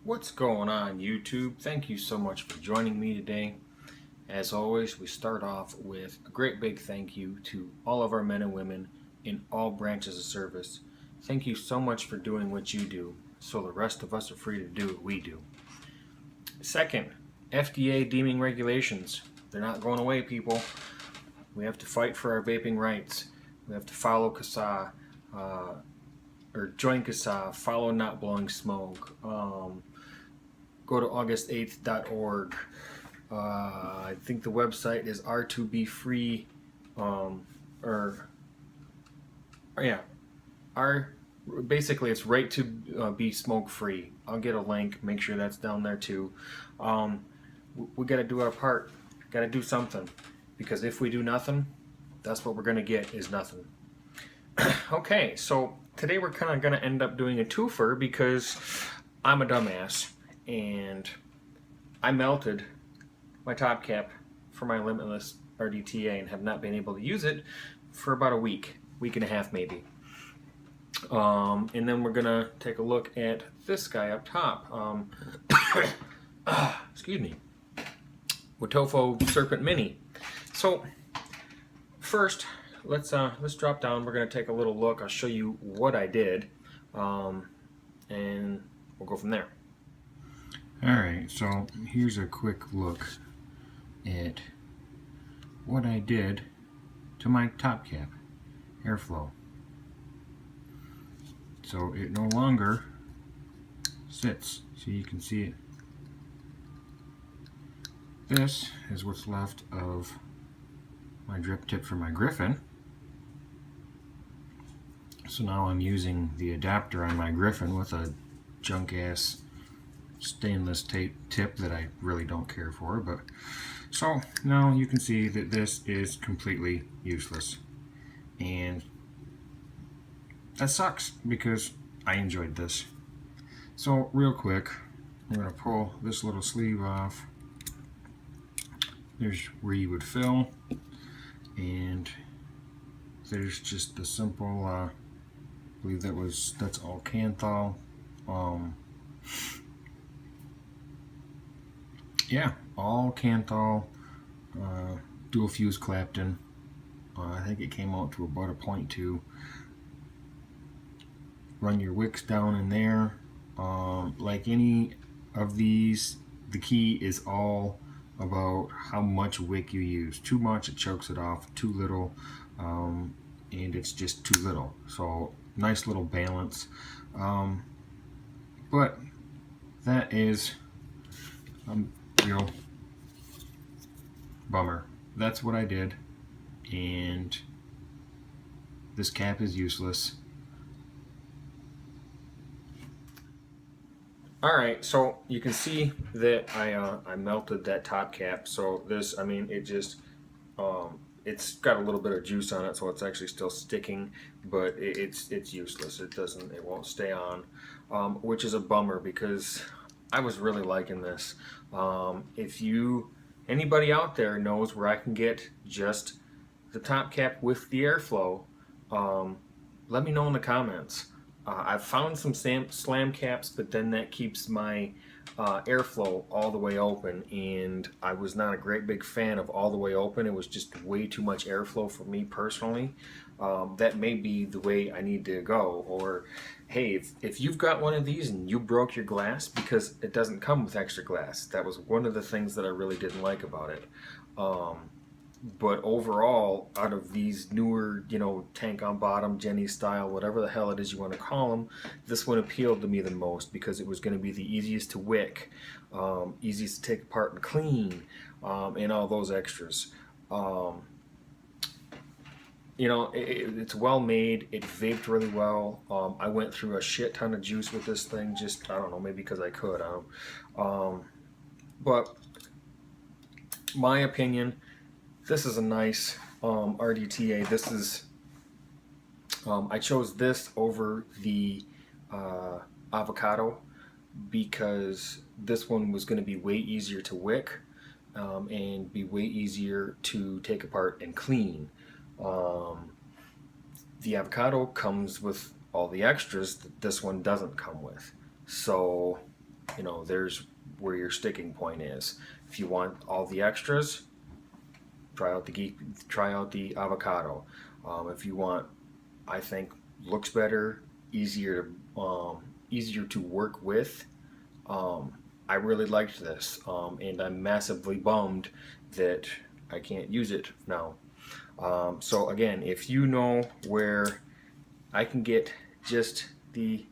What's going on, YouTube? Thank you so much for joining me today. As always, we start off with a great big thank you to all of our men and women in all branches of service. Thank you so much for doing what you do, so the rest of us are free to do what we do. Second, FDA deeming regulations. They're not going away, people. We have to fight for our vaping rights. We have to follow CASA, or join CASA, follow Not Blowing Smoke. Go to august8th.org. I think the website is R2B basically it's right to be smoke free. I'll get a link, make sure that's down there too. We got to do our part, got to do something, because if we do nothing, that's what we're going to get, is nothing. Okay, so today we're kind of going to end up doing a twofer because I'm a dumbass and I melted my top cap for my Limitless RDTA and have not been able to use it for about a week and a half maybe. And then we're gonna take a look at this guy up top. Excuse me. WOTOFO Serpent Mini. So first, let's drop down. We're gonna take a little look. I'll show you what I did, and we'll go from there. Alright, so here's a quick look at what I did to my top cap, airflow. So it no longer sits, so you can see it. This is what's left of my drip tip for my Griffin. So now I'm using the adapter on my Griffin with a junk ass stainless tape tip that I really don't care for, but so now you can see that this is completely useless, and that sucks because I enjoyed this. So real quick, I'm going to pull this little sleeve off. There's where you would fill, and there's just the simple I believe that's all Canthal. Yeah, all Canthal, dual fuse Clapton. I think it came out to about a 0.2. Run your wicks down in there. Like any of these, the key is all about how much wick you use. Too much, it chokes it off. Too little, and it's just too little. So nice little balance. But that is real bummer. That's what I did, and this cap is useless. Alright, so you can see that I melted that top cap. So this, I mean, it just it's got a little bit of juice on it, so it's actually still sticking, but it's useless. It won't stay on, which is a bummer because I was really liking this. If anybody out there knows where I can get just the top cap with the airflow, let me know in the comments. I've found some slam caps, but then that keeps my airflow all the way open, and I was not a great big fan of all the way open. It was just way too much airflow for me personally. That may be the way I need to go. Or hey, if you've got one of these and you broke your glass, because it doesn't come with extra glass. That was one of the things that I really didn't like about it. But overall, out of these newer, tank on bottom, Jenny style, whatever the hell it is you want to call them, this one appealed to me the most because it was going to be the easiest to wick, easiest to take apart and clean, and all those extras. It's well made. It vaped really well. I went through a shit ton of juice with this thing, just, I don't know, maybe because I could. But my opinion, this is a nice RDTA. This is, I chose this over the avocado because this one was going to be way easier to wick and be way easier to take apart and clean. The avocado comes with all the extras that this one doesn't come with. So you know, there's where your sticking point is. If you want all the extras, try out the avocado. If you want, I think, looks better, easier to work with. I really liked this, and I'm massively bummed that I can't use it now. So again, if you know where I can get just the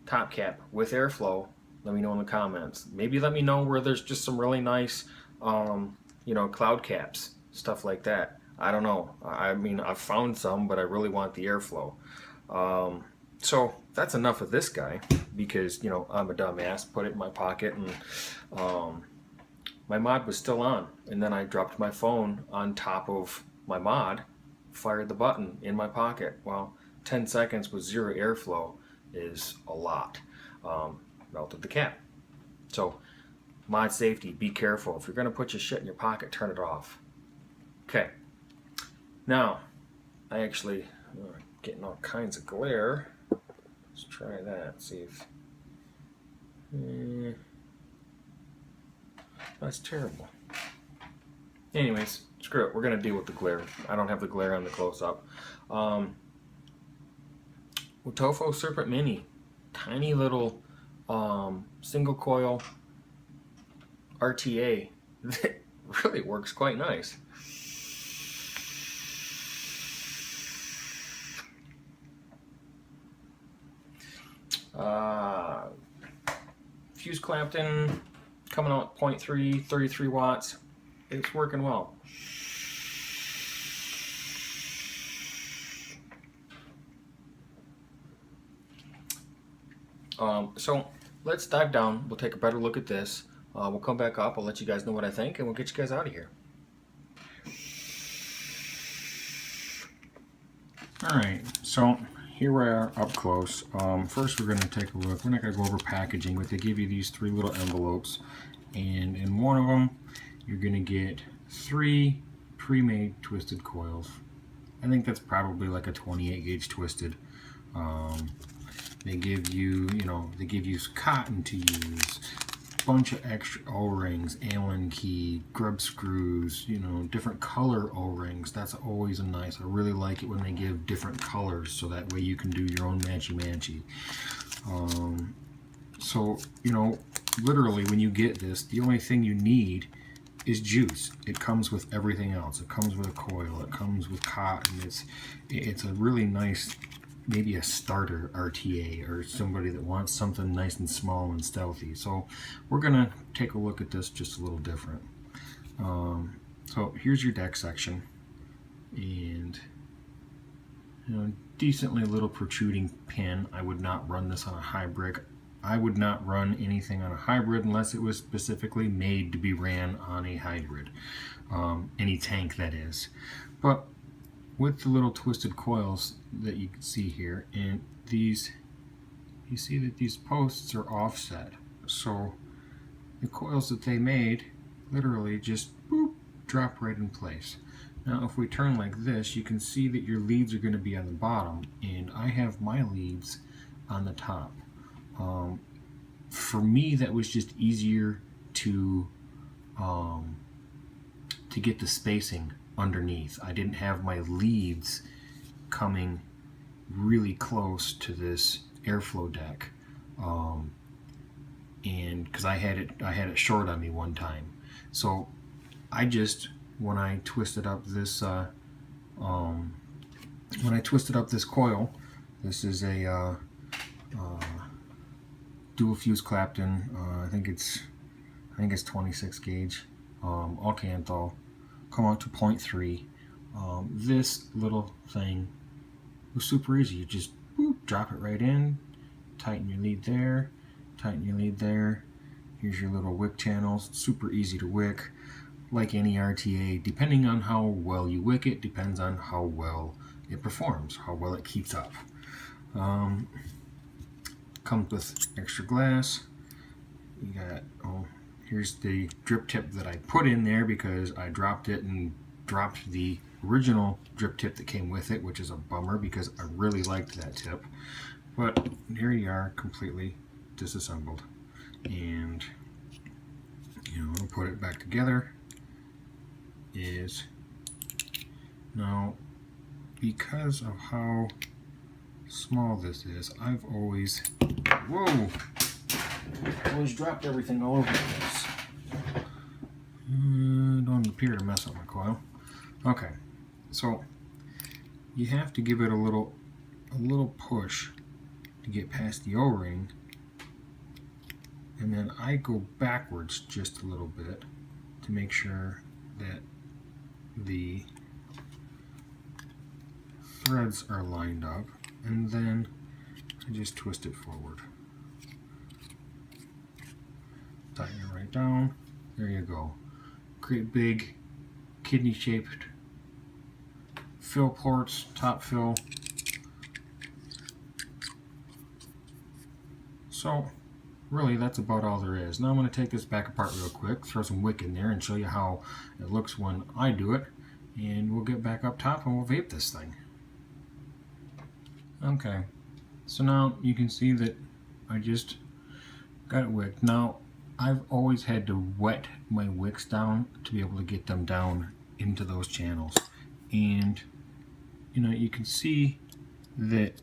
top cap with airflow, let me know in the comments. Maybe let me know where there's just some really nice, you know, cloud caps, stuff like that. I don't know. I mean, I've found some, but I really want the airflow. So that's enough of this guy, because, you know, I'm a dumbass, put it in my pocket, and my mod was still on, and then I dropped my phone on top of my mod, fired the button in my pocket. Well, 10 seconds with zero airflow is a lot. Melted the cap. So mod safety, be careful. If you're going to put your shit in your pocket, turn it off. Okay, now I actually getting all kinds of glare. Let's try that, see if that's terrible. Anyways, screw it, we're gonna deal with the glare. I don't have the glare on the close-up. WOTOFO Serpent Mini, tiny little single coil RTA that really works quite nice. Fuse clamped in, coming out 0.3, 33 watts. It's working well. So let's dive down. We'll take a better look at this. We'll come back up. I'll let you guys know what I think, and we'll get you guys out of here. Alright, so here we are up close. First we're going to take a look. We're not going to go over packaging, but they give you these 3 little envelopes, and in one of them you're going to get 3 pre-made twisted coils. I think that's probably like a 28 gauge twisted. They give you, they give you cotton to use, bunch of extra O-rings, Allen key, grub screws, different color O-rings. That's always a nice. I really like it when they give different colors, so that way you can do your own matchy-matchy. So, literally when you get this, the only thing you need is juice. It comes with everything else. It comes with a coil. It comes with cotton. It's a really nice, maybe a starter RTA, or somebody that wants something nice and small and stealthy. So we're gonna take a look at this just a little different. So here's your deck section, and decently little protruding pin. I would not run this on a hybrid. I would not run anything on a hybrid unless it was specifically made to be ran on a hybrid, any tank that is. But with the little twisted coils that you can see here, and these, you see that these posts are offset, so the coils that they made literally just boop, drop right in place. Now if we turn like this, you can see that your leads are going to be on the bottom, and I have my leads on the top. For me, that was just easier to get the spacing underneath. I didn't have my leads coming really close to this airflow deck, and because I had it short on me one time. So I just, when I twisted up this coil, this is a dual fuse Clapton. I think it's 26 gauge, all Canthal. Come out to 0.3. This little thing was super easy. You just boop, drop it right in, tighten your lead there, tighten your lead there. Here's your little wick channels. Super easy to wick, like any RTA. Depending on how well you wick it, depends on how well it performs, how well it keeps up. Comes with extra glass. You got, here's the drip tip that I put in there because I dropped it and dropped the original drip tip that came with it, which is a bummer because I really liked that tip. But here you are, completely disassembled. and I'll put it back together. Is now, because of how small this is, I've always dropped everything all over the place. Don't appear to mess up my coil. Okay, so you have to give it a little push to get past the O-ring, and then I go backwards just a little bit to make sure that the threads are lined up, and then I just twist it forward. Tighten it right down. There you go. Create big kidney shaped fill ports, top fill. So really that's about all there is. Now I'm going to take this back apart real quick, throw some wick in there and show you how it looks when I do it, and we'll get back up top and we'll vape this thing. Okay, so now you can see that I just got it wicked. Now I've always had to wet my wicks down to be able to get them down into those channels, and you can see that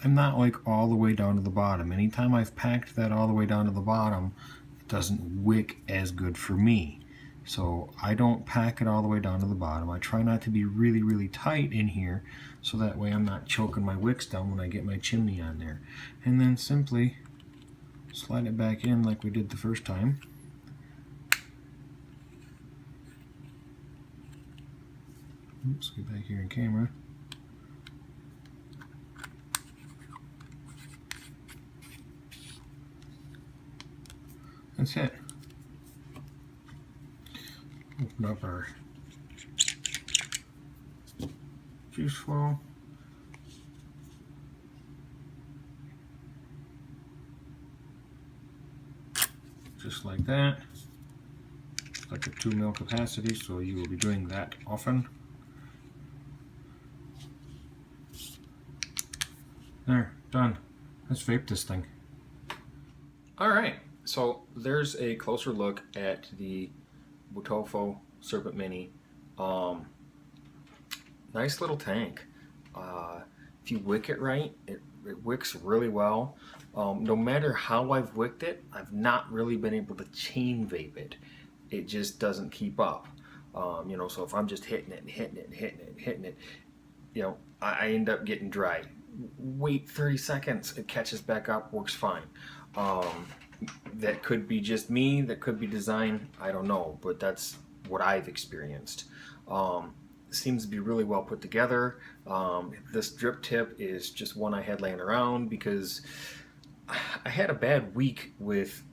I'm not like all the way down to the bottom. Anytime I've packed that all the way down to the bottom, it doesn't wick as good for me. So I don't pack it all the way down to the bottom. I try not to be really, really tight in here, so that way I'm not choking my wicks down when I get my chimney on there. And then simply slide it back in like we did the first time. Oops, get back here in camera. That's it. Open up our juice flow. Just like that. It's like a 2 ml capacity, so you will be doing that often. There, done. Let's vape this thing. Alright, so there's a closer look at the WOTOFO Serpent Mini. Nice little tank. If you wick it right, it wicks really well. No matter how I've wicked it, I've not really been able to chain vape it. It just doesn't keep up. So if I'm just hitting it and hitting it and hitting it and hitting it, I end up getting dry. Wait 30 seconds, it catches back up, works fine. That could be just me, that could be design, I don't know, but that's what I've experienced. Seems to be really well put together. This drip tip is just one I had laying around because I had a bad week with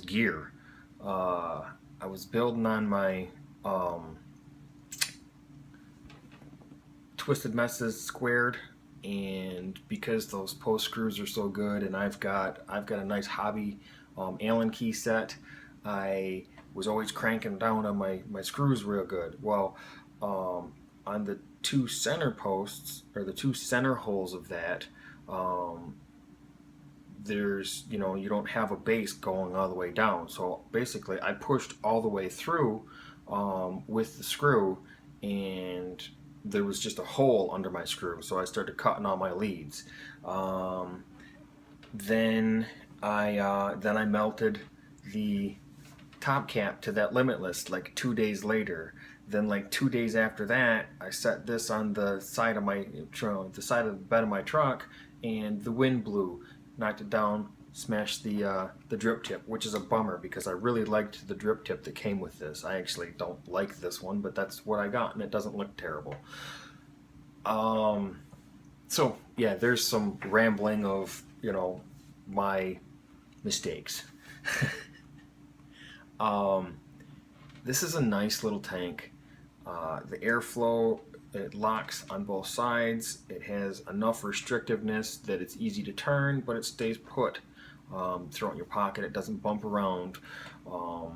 gear. I was building on my Twisted Messes squared, and because those post screws are so good, and I've got a nice hobby Allen key set, I was always cranking down on my screws real good. Well, on the 2 center posts, or the 2 center holes of that, there's you don't have a base going all the way down. So basically I pushed all the way through with the screw, and there was just a hole under my screw, so I started cutting all my leads. Then I melted the top cap to that Limitless like 2 days later. Then like 2 days after that, I set this on the side of the bed of my truck, and the wind blew, knocked it down, smashed the drip tip, which is a bummer because I really liked the drip tip that came with this. I actually don't like this one, but that's what I got, and it doesn't look terrible. So yeah, there's some rambling of my mistakes. This is a nice little tank. The airflow, it locks on both sides. It has enough restrictiveness that it's easy to turn, but it stays put. Throw it in your pocket, it doesn't bump around. You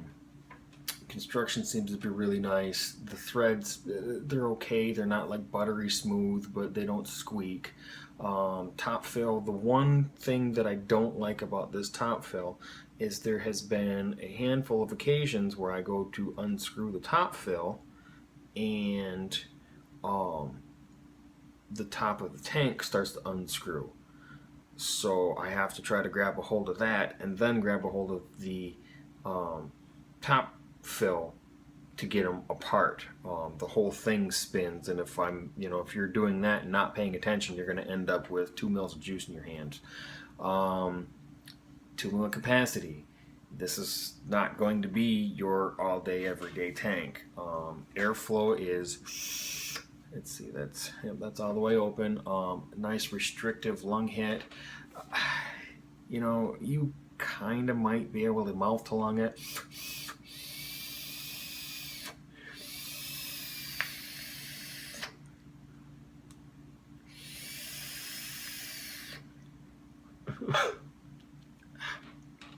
can construction seems to be really nice. The threads, they're okay. They're not like buttery smooth, but they don't squeak. Top fill, the one thing that I don't like about this top fill is there has been a handful of occasions where I go to unscrew the top fill and the top of the tank starts to unscrew. So I have to try to grab a hold of that and then grab a hold of the top fill to get them apart. The whole thing spins, and if if you're doing that and not paying attention, you're going to end up with 2 mils of juice in your hands. 2 mil capacity. This is not going to be your all-day, everyday tank. Airflow is, let's see, that's all the way open. Nice restrictive lung hit. You kind of might be able to mouth to lung it.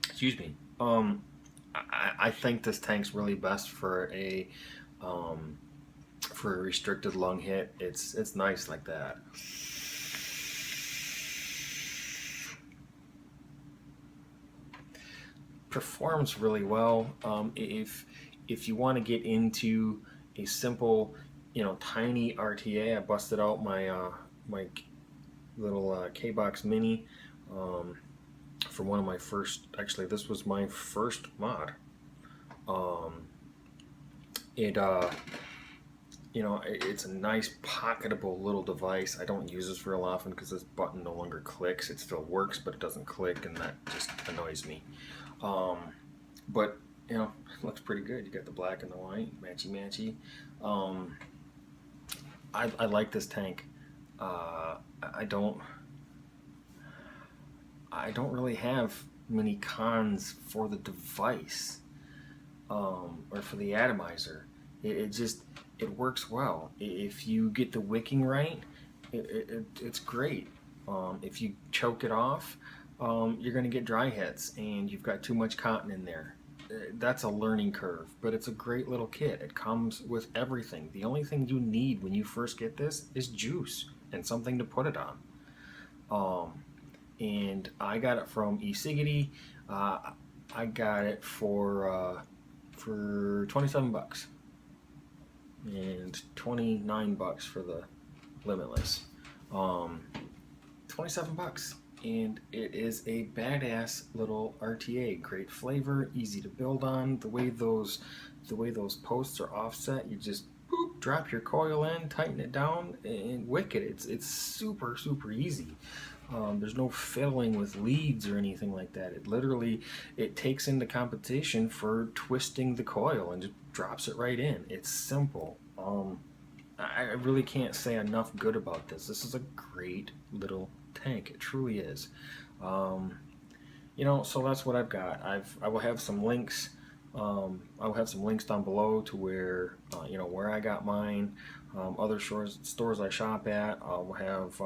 Excuse me. I think this tank's really best for a restricted lung hit. It's nice like that. Performs really well. If you want to get into a simple, tiny RTA, I busted out my my little K-Box Mini from one of my first. Actually, this was my first mod. It's a nice pocketable little device. I don't use this real often because this button no longer clicks. It still works, but it doesn't click, and that just annoys me. But it looks pretty good. You got the black and the white, matchy. I like this tank. I don't really have many cons for the device or for the atomizer. It works well. If you get the wicking right, it's great. If you choke it off, you're going to get dry hits, and you've got too much cotton in there. That's a learning curve, but it's a great little kit. It comes with everything. The only thing you need when you first get this is juice and something to put it on. And I got it from eSiggity. I got it for $27 and $29 for the Limitless. $27, and it is a badass little RTA. Great flavor, easy to build on. The way those posts are offset, you just drop your coil in, tighten it down, and wick it. It's super easy. There's no fiddling with leads or anything like that. It takes into competition for twisting the coil and just drops it right in. It's simple. I really can't say enough good about this. This is a great little tank. It truly is. So that's what I've got. I will have some links. I will have some links down below to where where I got mine. Other stores I shop at. I'll have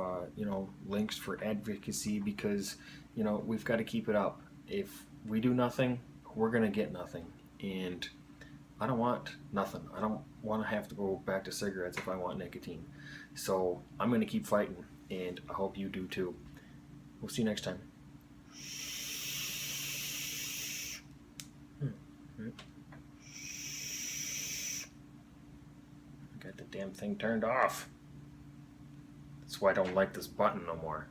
links for advocacy, because we've got to keep it up. If we do nothing, we're gonna get nothing, and I don't want nothing. I don't want to have to go back to cigarettes if I want nicotine. So I'm gonna keep fighting, and I hope you do too. We'll see you next time. Got the damn thing turned off. That's why I don't like this button no more.